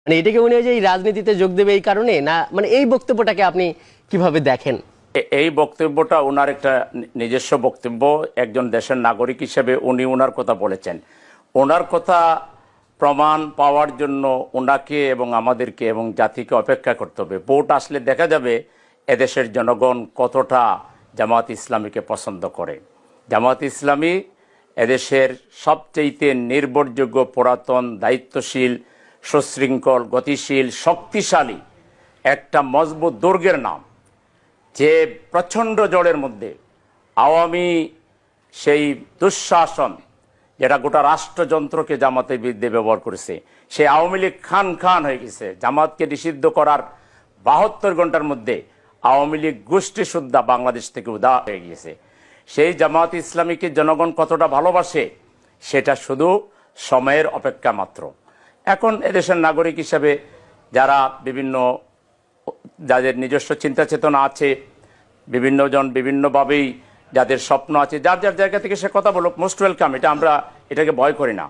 মানে এটাকে মনে হয় যে এই রাজনীতিতে যোগ দেবে এই কারণে, না মানে এই বক্তব্যটাকে আপনি কিভাবে দেখেন? এই বক্তব্যটা ওনার একটা নিজস্ব বক্তব্য। একজন দেশের নাগরিক হিসেবে উনি ওনার কথা বলেছেন। ওনার কথা প্রমাণ পাওয়ার জন্য ওনাকে এবং আমাদেরকে এবং জাতিকে অপেক্ষা করতে হবে। ভোট আসলে দেখা যাবে এদেশের জনগণ কতটা জামাত ইসলামীকে পছন্দ করে। জামাত ইসলামী এদেশের সবচেয়ে নির্ভরযোগ্য, পুরাতন, দায়িত্বশীল, সুশৃঙ্খল, গতিশীল, শক্তিশালী একটা মজবুত দুর্গের নাম, যে প্রচণ্ড জলের মধ্যে আওয়ামী সেই দুঃশাসন, যেটা গোটা রাষ্ট্রযন্ত্রকে জামাতের বিরুদ্ধে ব্যবহার করেছে, সেই আওয়ামী লীগ খান খান হয়ে গেছে। জামাতকে নিষিদ্ধ করার 72 ঘন্টার মধ্যে আওয়ামী লীগ গোষ্ঠী সুদ্ধা বাংলাদেশ থেকে উদা হয়ে গিয়েছে। সেই জামাত ইসলামীকে জনগণ কতটা ভালোবাসে সেটা শুধু সময়ের অপেক্ষা মাত্র। এখন এদেশের নাগরিক হিসাবে যারা যাদের নিজস্ব চিন্তা চেতনা আছে, বিভিন্ন জন বিভিন্নভাবেই যাদের স্বপ্ন আছে, যার যার জায়গা থেকে সে কথা বলুক, মোস্ট ওয়েলকাম। এটা আমরা এটাকে ভয় করি না।